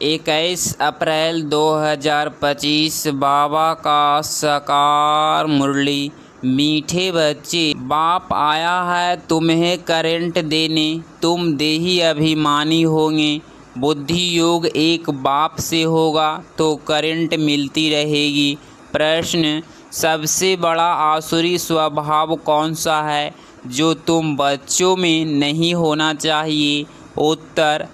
21 अप्रैल 2025 बाबा का साकार मुरली। मीठे बच्चे, बाप आया है तुम्हें करंट देने, तुम देही अभिमानी होंगे। बुद्धि योग एक बाप से होगा तो करंट मिलती रहेगी। प्रश्न, सबसे बड़ा आसुरी स्वभाव कौन सा है जो तुम बच्चों में नहीं होना चाहिए? उत्तर,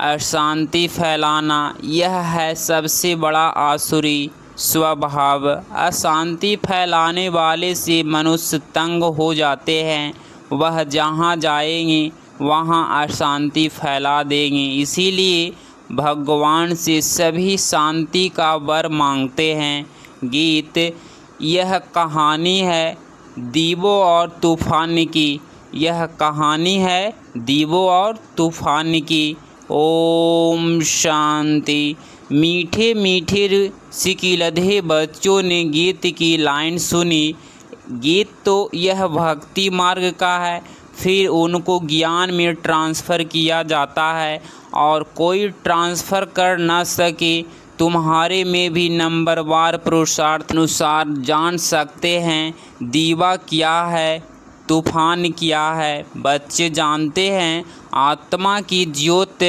अशांति फैलाना। यह है सबसे बड़ा आसुरी स्वभाव। अशांति फैलाने वाले से मनुष्य तंग हो जाते हैं। वह जहाँ जाएंगे वहाँ अशांति फैला देंगे। इसीलिए भगवान से सभी शांति का वर मांगते हैं। गीत, यह कहानी है दीवों और तूफान की। यह कहानी है दीवों और तूफान की। ओम शांति। मीठे मीठे सिकिलधे बच्चों ने गीत की लाइन सुनी। गीत तो यह भक्ति मार्ग का है, फिर उनको ज्ञान में ट्रांसफ़र किया जाता है और कोई ट्रांसफ़र कर न सके। तुम्हारे में भी नंबरवार पुरुषार्थ अनुसार जान सकते हैं दीवा क्या है, तूफान क्या है। बच्चे जानते हैं आत्मा की ज्योत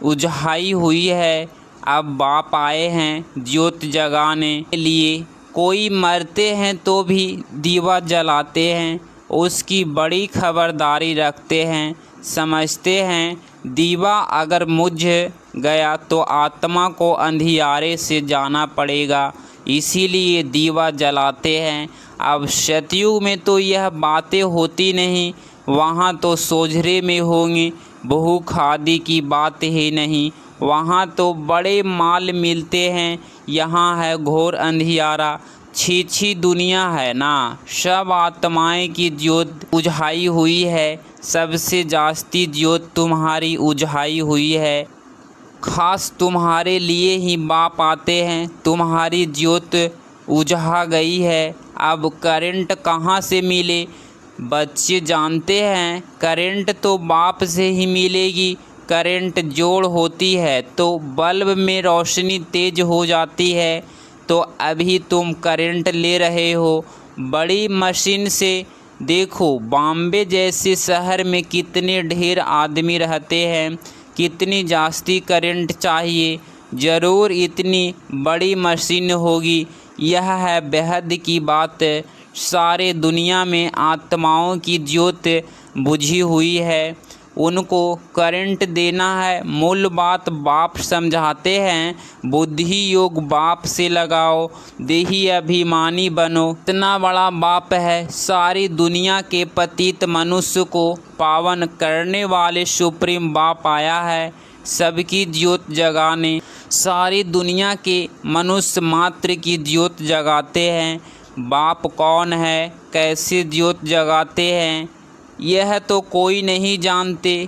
उझाई हुई है। अब बाप आए हैं ज्योत जगाने के लिए। कोई मरते हैं तो भी दीवा जलाते हैं, उसकी बड़ी खबरदारी रखते हैं। समझते हैं दीवा अगर मुझ गया तो आत्मा को अंधियारे से जाना पड़ेगा, इसीलिए दीवा जलाते हैं। अब सतयुग में तो यह बातें होती नहीं, वहाँ तो सोझरे में होंगे। भूख आदि की बात ही नहीं, वहाँ तो बड़े माल मिलते हैं। यहाँ है घोर अंधियारा, छी दुनिया है ना। सब आत्माएं की ज्योत उझाई हुई है, सबसे जास्ती ज्योत तुम्हारी उझाई हुई है। खास तुम्हारे लिए ही बाप आते हैं, तुम्हारी ज्योत उझा गई है। अब करंट कहाँ से मिले? बच्चे जानते हैं करंट तो बाप से ही मिलेगी। करंट जोड़ होती है तो बल्ब में रोशनी तेज हो जाती है। तो अभी तुम करंट ले रहे हो बड़ी मशीन से। देखो बॉम्बे जैसे शहर में कितने ढेर आदमी रहते हैं, कितनी जास्ती करंट चाहिए। ज़रूर इतनी बड़ी मशीन होगी। यह है बेहद की बात। सारे दुनिया में आत्माओं की ज्योत बुझी हुई है, उनको करंट देना है। मूल बात बाप समझाते हैं बुद्धि योग बाप से लगाओ, देही अभिमानी बनो। इतना बड़ा बाप है, सारी दुनिया के पतित मनुष्य को पावन करने वाले सुप्रीम बाप आया है सबकी ज्योत जगाने। सारी दुनिया के मनुष्य मात्र की ज्योत जगाते हैं। बाप कौन है, कैसे ज्योत जगाते हैं, यह तो कोई नहीं जानते।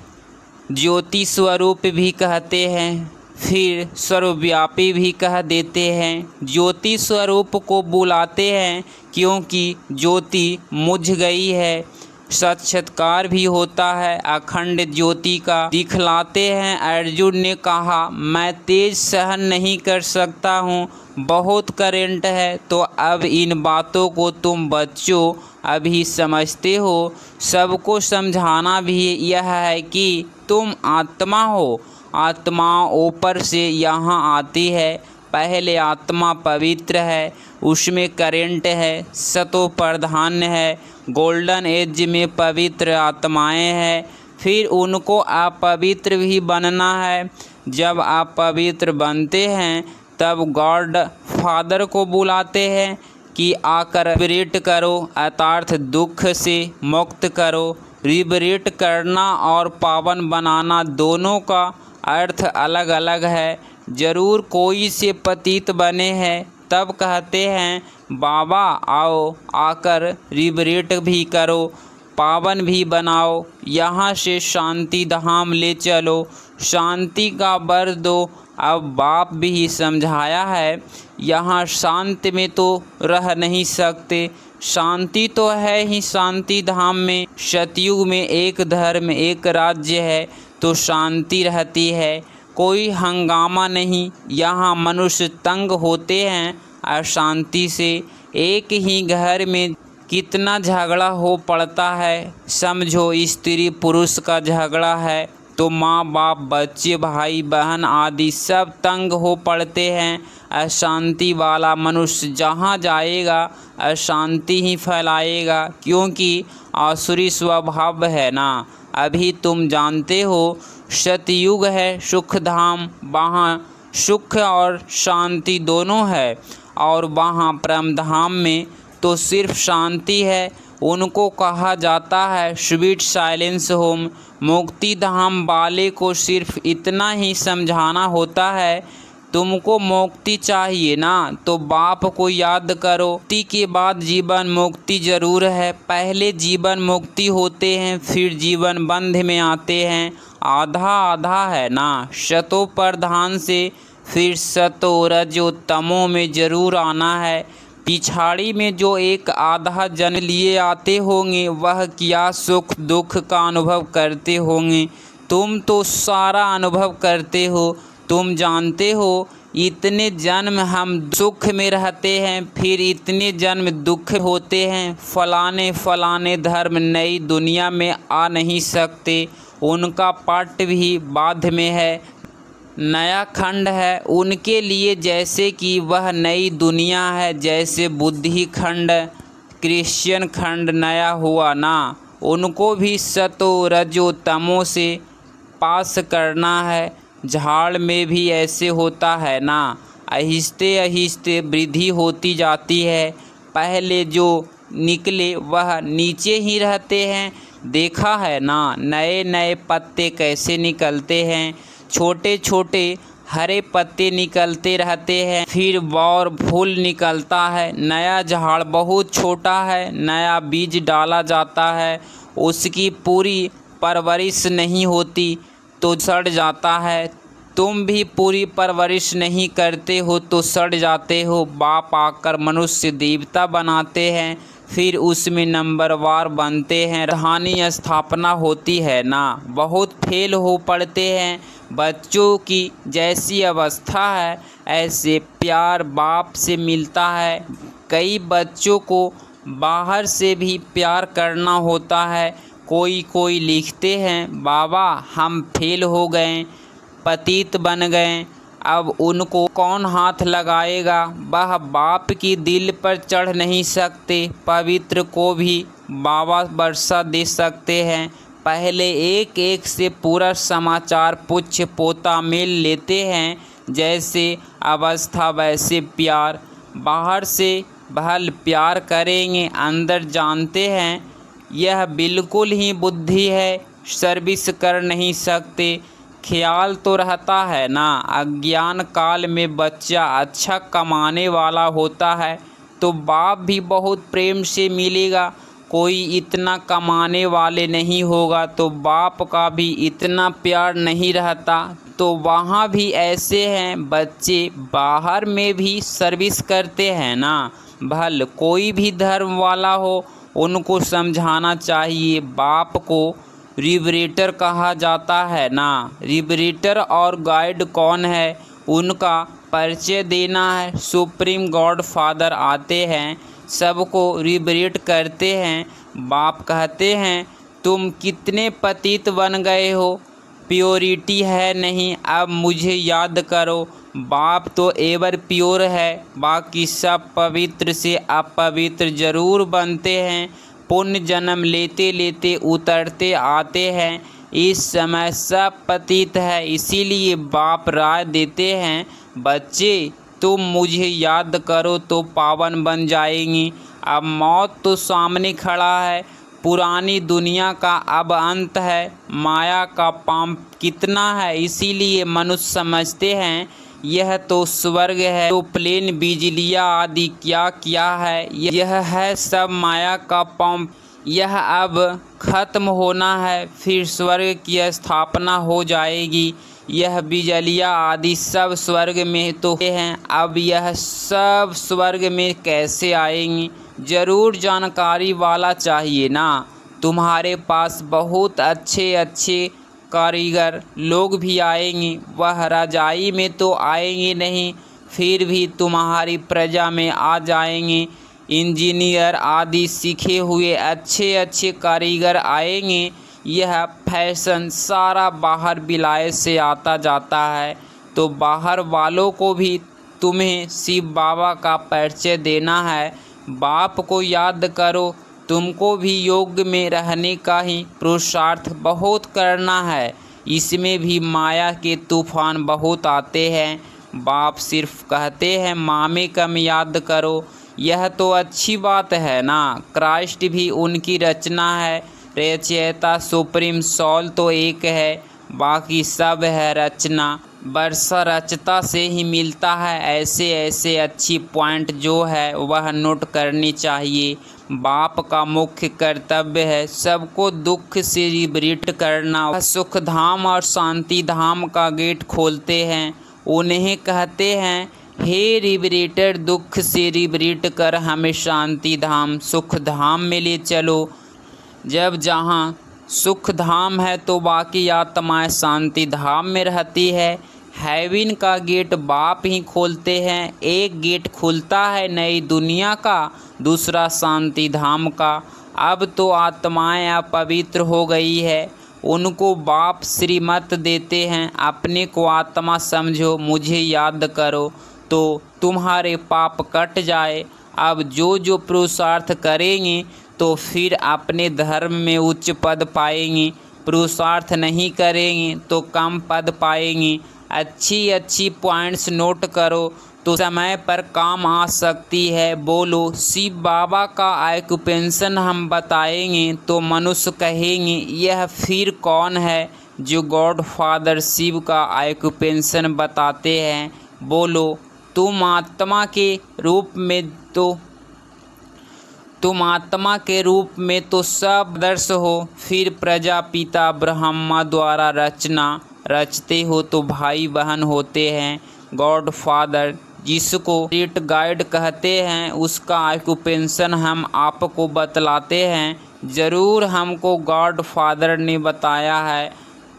ज्योति स्वरूप भी कहते हैं, फिर सर्वव्यापी भी कह देते हैं। ज्योति स्वरूप को बुलाते हैं क्योंकि ज्योति मुझ गई है। साक्षात्कार भी होता है अखंड ज्योति का, दिखलाते हैं। अर्जुन ने कहा मैं तेज सहन नहीं कर सकता हूँ, बहुत करंट है। तो अब इन बातों को तुम बच्चों अभी समझते हो। सबको समझाना भी यह है कि तुम आत्मा हो। आत्मा ऊपर से यहाँ आती है। पहले आत्मा पवित्र है, उसमें करंट है, सतो प्रधान है। गोल्डन एज में पवित्र आत्माएं हैं, फिर उनको अपवित्र भी बनना है। जब आप पवित्र बनते हैं तब गॉड फादर को बुलाते हैं कि आकर लिबरेट करो, अर्थात दुख से मुक्त करो। लिबरेट करना और पावन बनाना दोनों का अर्थ अलग अलग है। ज़रूर कोई से पतित बने हैं तब कहते हैं बाबा आओ, आकर लिबरेट भी करो, पावन भी बनाओ, यहाँ से शांति धाम ले चलो, शांति का वर दो। अब बाप भी समझाया है यहाँ शांत में तो रह नहीं सकते। शांति तो है ही शांति धाम में। सतयुग में एक धर्म एक राज्य है तो शांति रहती है। कोई हंगामा नहीं। यहाँ मनुष्य तंग होते हैं अशांति से। एक ही घर में कितना झगड़ा हो पड़ता है। समझो स्त्री पुरुष का झगड़ा है तो माँ बाप बच्चे भाई बहन आदि सब तंग हो पड़ते हैं। अशांति वाला मनुष्य जहाँ जाएगा अशांति ही फैलाएगा, क्योंकि आसुरी स्वभाव है ना। अभी तुम जानते हो सतयुग है सुखधाम, वहाँ सुख और शांति दोनों है, और वहाँ परमधाम में तो सिर्फ शांति है। उनको कहा जाता है स्वीट साइलेंस होम। मुक्ति धाम वाले को सिर्फ इतना ही समझाना होता है, तुमको मुक्ति चाहिए ना तो बाप को याद करो। मुक्ति के बाद जीवन मुक्ति जरूर है। पहले जीवन मुक्ति होते हैं, फिर जीवन बंध में आते हैं। आधा आधा है ना। शतो प्रधान से फिर सतो रजो तमो में जरूर आना है। पिछाड़ी में जो एक आधा जन्म लिए आते होंगे वह क्या सुख दुख का अनुभव करते होंगे। तुम तो सारा अनुभव करते हो। तुम जानते हो इतने जन्म हम सुख में रहते हैं, फिर इतने जन्म दुख होते हैं। फलाने फलाने धर्म नई दुनिया में आ नहीं सकते, उनका पाठ भी बाद में है। नया खंड है उनके लिए, जैसे कि वह नई दुनिया है। जैसे बुद्धि खंड क्रिश्चियन खंड नया हुआ ना, उनको भी सतो रजो तमो से पास करना है। झाड़ में भी ऐसे होता है ना, आहिस्ते आहिस्ते वृद्धि होती जाती है। पहले जो निकले वह नीचे ही रहते हैं। देखा है ना नए नए पत्ते कैसे निकलते हैं। छोटे छोटे हरे पत्ते निकलते रहते हैं, फिर और फूल निकलता है। नया झाड़ बहुत छोटा है, नया बीज डाला जाता है, उसकी पूरी परवरिश नहीं होती तो सड़ जाता है। तुम भी पूरी परवरिश नहीं करते हो तो सड़ जाते हो। बाप आकर मनुष्य देवता बनाते हैं, फिर उसमें नंबरवार बनते हैं। रूहानी स्थापना होती है ना, बहुत फेल हो पड़ते हैं। बच्चों की जैसी अवस्था है ऐसे प्यार बाप से मिलता है। कई बच्चों को बाहर से भी प्यार करना होता है। कोई लिखते हैं बाबा हम फेल हो गए, पतित बन गए, अब उनको कौन हाथ लगाएगा। वह बाप की दिल पर चढ़ नहीं सकते। पवित्र को भी बाबा वर्षा दे सकते हैं। पहले एक एक से पूरा समाचार पुच्छ पोता मेल लेते हैं। जैसे अवस्था वैसे प्यार। बाहर से भल प्यार करेंगे, अंदर जानते हैं यह बिल्कुल ही बुद्धि है, सर्विस कर नहीं सकते। ख्याल तो रहता है ना, अज्ञान काल में बच्चा अच्छा कमाने वाला होता है तो बाप भी बहुत प्रेम से मिलेगा। कोई इतना कमाने वाले नहीं होगा तो बाप का भी इतना प्यार नहीं रहता। तो वहाँ भी ऐसे हैं बच्चे बाहर में भी सर्विस करते हैं ना। भल कोई भी धर्म वाला हो उनको समझाना चाहिए। बाप को लिबरेटर कहा जाता है ना। लिबरेटर और गाइड कौन है उनका परिचय देना है। सुप्रीम गॉड फादर आते हैं, सबको लिबरेट करते हैं। बाप कहते हैं तुम कितने पतित बन गए हो, प्योरिटी है नहीं, अब मुझे याद करो। बाप तो एवर प्योर है, बाकी सब पवित्र से अपवित्र जरूर बनते हैं। पुण्य जन्म लेते लेते उतरते आते हैं। इस समय सब पतित है, इसीलिए बाप राय देते हैं बच्चे तुम मुझे याद करो तो पावन बन जाएंगी। अब मौत तो सामने खड़ा है, पुरानी दुनिया का अब अंत है। माया का पाप कितना है, इसीलिए मनुष्य समझते हैं यह तो स्वर्ग है। तो प्लेन बिजलियाँ आदि क्या क्या है, यह है सब माया का पंप। यह अब खत्म होना है, फिर स्वर्ग की स्थापना हो जाएगी। यह बिजलियाँ आदि सब स्वर्ग में तो हैं, अब यह सब स्वर्ग में कैसे आएंगी, ज़रूर जानकारी वाला चाहिए ना। तुम्हारे पास बहुत अच्छे अच्छे कारीगर लोग भी आएंगे, वह रजाई में तो आएंगे नहीं, फिर भी तुम्हारी प्रजा में आ जाएंगे। इंजीनियर आदि सीखे हुए अच्छे अच्छे कारीगर आएंगे। यह फैशन सारा बाहर विलायत से आता जाता है, तो बाहर वालों को भी तुम्हें शिव बाबा का परिचय देना है। बाप को याद करो, तुमको भी योग में रहने का ही पुरुषार्थ बहुत करना है। इसमें भी माया के तूफान बहुत आते हैं। बाप सिर्फ कहते हैं मामे कम याद करो, यह तो अच्छी बात है ना। क्राइस्ट भी उनकी रचना है। रचयिता सुप्रीम सोल तो एक है, बाकी सब है रचना। वर्षा रचता से ही मिलता है। ऐसे ऐसे अच्छी पॉइंट जो है वह नोट करनी चाहिए। बाप का मुख्य कर्तव्य है सबको दुख से लिबरेट करना। वह सुख धाम और शांति धाम का गेट खोलते हैं। उन्हें कहते हैं, हे लिबरेटर, दुख से लिबरेट कर हमें शांति धाम सुख धाम में ले चलो। जब जहाँ सुख धाम है तो बाकी आत्माएं शांति धाम में रहती है। हेवन का गेट बाप ही खोलते हैं। एक गेट खुलता है नई दुनिया का, दूसरा शांति धाम का। अब तो आत्माएं अपवित्र हो गई है, उनको बाप श्रीमत देते हैं, अपने को आत्मा समझो, मुझे याद करो तो तुम्हारे पाप कट जाए। अब जो जो पुरुषार्थ करेंगे तो फिर अपने धर्म में उच्च पद पाएंगे, पुरुषार्थ नहीं करेंगे तो कम पद पाएंगे। अच्छी अच्छी पॉइंट्स नोट करो तो समय पर काम आ सकती है। बोलो शिव बाबा का ऑक्यूपेशन हम बताएंगे तो मनुष्य कहेंगे यह फिर कौन है जो गॉड फादर शिव का ऑक्यूपेशन बताते हैं। बोलो तुम आत्मा के रूप में तो सब दर्श हो, फिर प्रजापिता ब्रह्मा द्वारा रचना रचते हो तो भाई बहन होते हैं। गॉड फादर जिसको स्पिरिट गाइड कहते हैं उसका ऑक्यूपेशन हम आपको बतलाते हैं। ज़रूर हमको गॉड फादर ने बताया है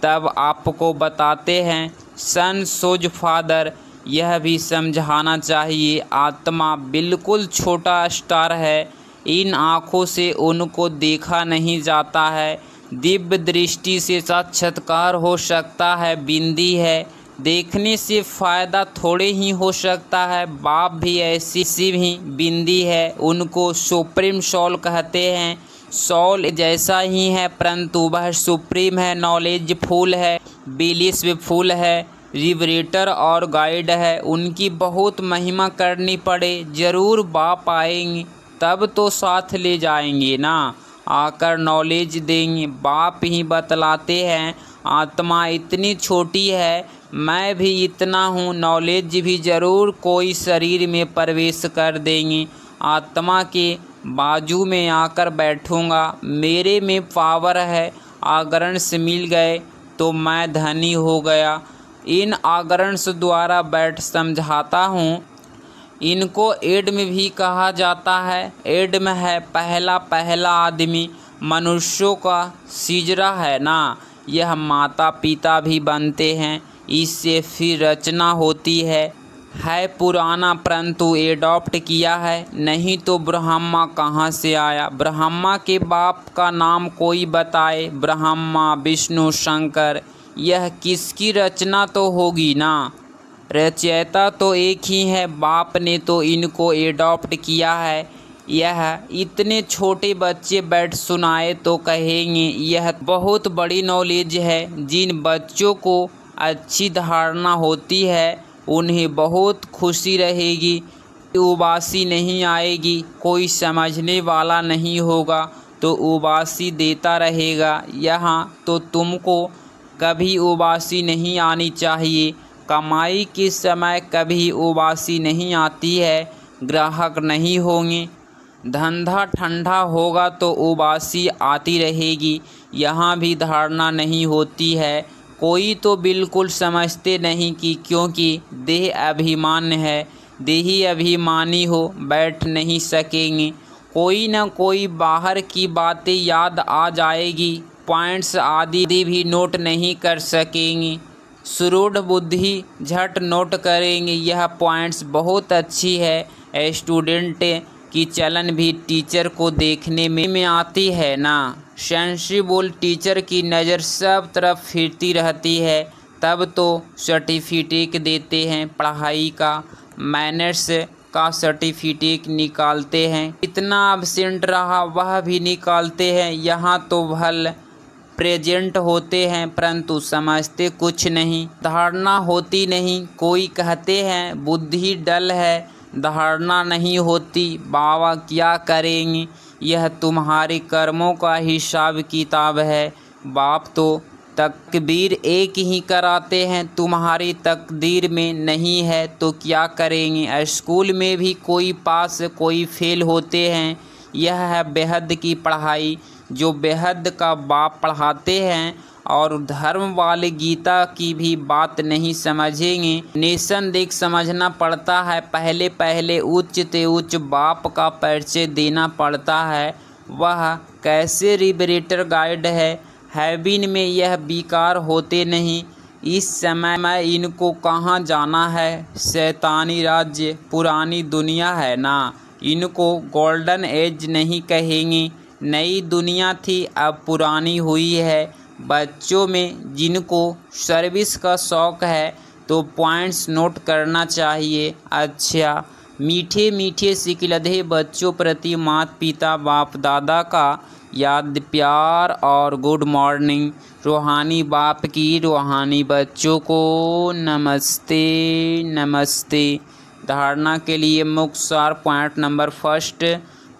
तब आपको बताते हैं। सन सोज फादर यह भी समझाना चाहिए, आत्मा बिल्कुल छोटा स्टार है, इन आँखों से उनको देखा नहीं जाता है। दिव्य दृष्टि से साक्षात्कार हो सकता है, बिंदी है, देखने से फ़ायदा थोड़े ही हो सकता है। बाप भी ऐसी ही बिंदी है, उनको सुप्रीम सोल कहते हैं। सोल जैसा ही है परंतु वह सुप्रीम है, नॉलेज फुल है, बिलीफ फुल है, लिबरेटर और गाइड है। उनकी बहुत महिमा करनी पड़े, ज़रूर बाप आएंगे तब तो साथ ले जाएंगे ना, आकर नॉलेज देंगे। बाप ही बतलाते हैं आत्मा इतनी छोटी है, मैं भी इतना हूँ, नॉलेज भी ज़रूर कोई शरीर में प्रवेश कर देंगे। आत्मा के बाजू में आकर बैठूँगा, मेरे में पावर है, आगरणस मिल गए तो मैं धनी हो गया। इन आगरणस द्वारा बैठ समझाता हूँ। इनको एडम भी कहा जाता है। एडम है पहला आदमी, मनुष्यों का सिजरा है ना। यह माता पिता भी बनते हैं, इससे फिर रचना होती है पुराना परंतु एडॉप्ट किया है। नहीं तो ब्रह्मा कहाँ से आया? ब्रह्मा के बाप का नाम कोई बताए, ब्रह्मा विष्णु शंकर, यह किसकी रचना तो होगी ना। रचयिता तो एक ही है, बाप ने तो इनको एडॉप्ट किया है। यह इतने छोटे बच्चे बैठ सुनाए तो कहेंगे यह बहुत बड़ी नॉलेज है। जिन बच्चों को अच्छी धारणा होती है उन्हें बहुत खुशी रहेगी, उबासी नहीं आएगी, कोई समझने वाला नहीं होगा तो उबासी देता रहेगा। यहाँ तो तुमको कभी उबासी नहीं आनी चाहिए। कमाई के समय कभी उबासी नहीं आती है, ग्राहक नहीं होंगे, धंधा ठंडा होगा तो उबासी आती रहेगी। यहाँ भी धारणा नहीं होती है। कोई तो बिल्कुल समझते नहीं कि क्योंकि देह अभिमान है, देही अभिमानी हो बैठ नहीं सकेंगे। कोई न कोई बाहर की बातें याद आ जाएगी पॉइंट्स आदि भी नोट नहीं कर सकेंगे। सुरूढ़ बुद्धि झट नोट करेंगे। यह पॉइंट्स बहुत अच्छी है। स्टूडेंट की चलन भी टीचर को देखने में आती है ना। सेंसिबल टीचर की नज़र सब तरफ फिरती रहती है, तब तो सर्टिफिकेट देते हैं, पढ़ाई का मैनर्स का सर्टिफिकेट निकालते हैं। इतना एब्सेंट रहा वह भी निकालते हैं। यहाँ तो भल प्रेजेंट होते हैं परंतु समझते कुछ नहीं, धारणा होती नहीं। कोई कहते हैं बुद्धि डल है, धारणा नहीं होती। बाबा क्या करेंगे, यह तुम्हारे कर्मों का हिसाब किताब है। बाप तो तकदीर एक ही कराते हैं, तुम्हारी तकदीर में नहीं है तो क्या करेंगे। स्कूल में भी कोई पास कोई फेल होते हैं। यह है बेहद की पढ़ाई जो बेहद का बाप पढ़ाते हैं। और धर्म वाले गीता की भी बात नहीं समझेंगे। नेशन देख समझना पड़ता है। पहले पहले उच्च ते उच्च बाप का परिचय देना पड़ता है। वह कैसे लिबरेटर गाइड है। हैबिन में यह बेकार होते नहीं। इस समय में इनको कहाँ जाना है। शैतानी राज्य पुरानी दुनिया है ना, इनको गोल्डन एज नहीं कहेंगे। नई दुनिया थी अब पुरानी हुई है। बच्चों में जिनको सर्विस का शौक़ है तो पॉइंट्स नोट करना चाहिए। अच्छा, मीठे मीठे सिकलधे बच्चों प्रति माता पिता बाप दादा का याद प्यार और गुड मॉर्निंग। रूहानी बाप की रूहानी बच्चों को नमस्ते नमस्ते। धारणा के लिए मुख्य सार पॉइंट नंबर फर्स्ट,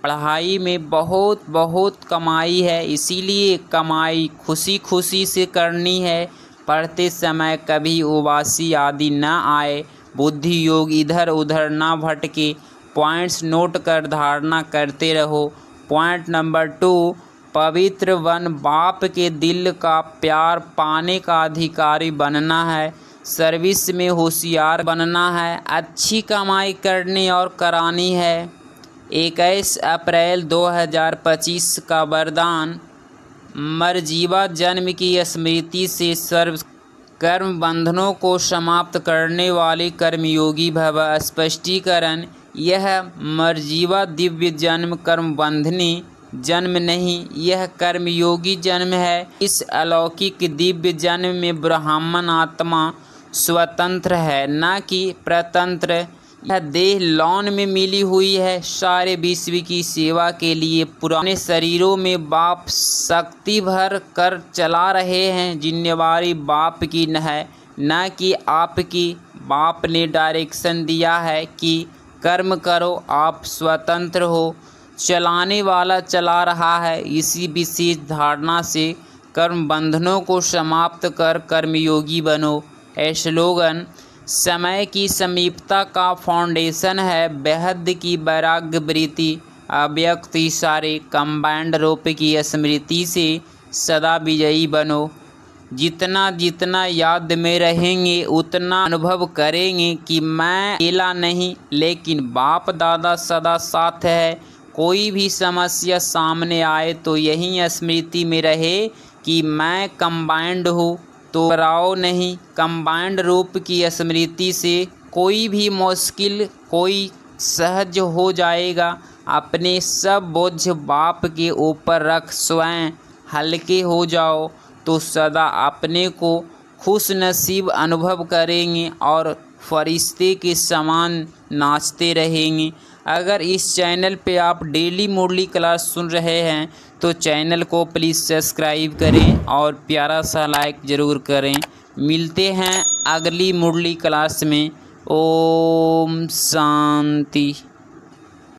पढ़ाई में बहुत बहुत कमाई है, इसीलिए कमाई खुशी खुशी से करनी है। पढ़ते समय कभी उबासी आदि न आए, बुद्धि योग इधर उधर ना भटके। पॉइंट्स नोट कर धारणा करते रहो। पॉइंट नंबर 2, पवित्र वन बाप के दिल का प्यार पाने का अधिकारी बनना है। सर्विस में होशियार बनना है। अच्छी कमाई करनी और करानी है। 21 अप्रैल 2025 का वरदान, मरजीवा जन्म की स्मृति से सर्व कर्म बंधनों को समाप्त करने वाले कर्मयोगी भव। स्पष्टीकरण, यह मरजीवा दिव्य जन्म कर्म बंधनी जन्म नहीं, यह कर्मयोगी जन्म है। इस अलौकिक दिव्य जन्म में ब्राह्मण आत्मा स्वतंत्र है न कि प्रतंत्र। यह देह लौन में मिली हुई है सारे विश्व की सेवा के लिए। पुराने शरीरों में बाप शक्ति भर कर चला रहे हैं। जिम्मेवारी बाप की है न कि आपकी। बाप ने डायरेक्शन दिया है कि कर्म करो, आप स्वतंत्र हो। चलाने वाला चला रहा है। इसी विशेष धारणा से कर्म बंधनों को समाप्त कर कर्मयोगी बनो। स्लोगन, समय की समीपता का फाउंडेशन है बेहद की वैराग्य वृत्ति। अव्यक्त इशारे कंबाइंड रूप की स्मृति से सदा विजयी बनो। जितना जितना याद में रहेंगे उतना अनुभव करेंगे कि मैं अकेला नहीं, लेकिन बाप दादा सदा साथ है। कोई भी समस्या सामने आए तो यही स्मृति में रहे कि मैं कंबाइंड हूँ, तो घबराओ नहीं। कंबाइंड रूप की स्मृति से कोई भी मुश्किल कोई सहज हो जाएगा। अपने सब बोझ बाप के ऊपर रख स्वयं हल्के हो जाओ तो सदा अपने को खुश नसीब अनुभव करेंगे और फरिश्ते के समान नाचते रहेंगे। अगर इस चैनल पे आप डेली मुरली क्लास सुन रहे हैं तो चैनल को प्लीज़ सब्सक्राइब करें और प्यारा सा लाइक ज़रूर करें। मिलते हैं अगली मुरली क्लास में। ओम शांति।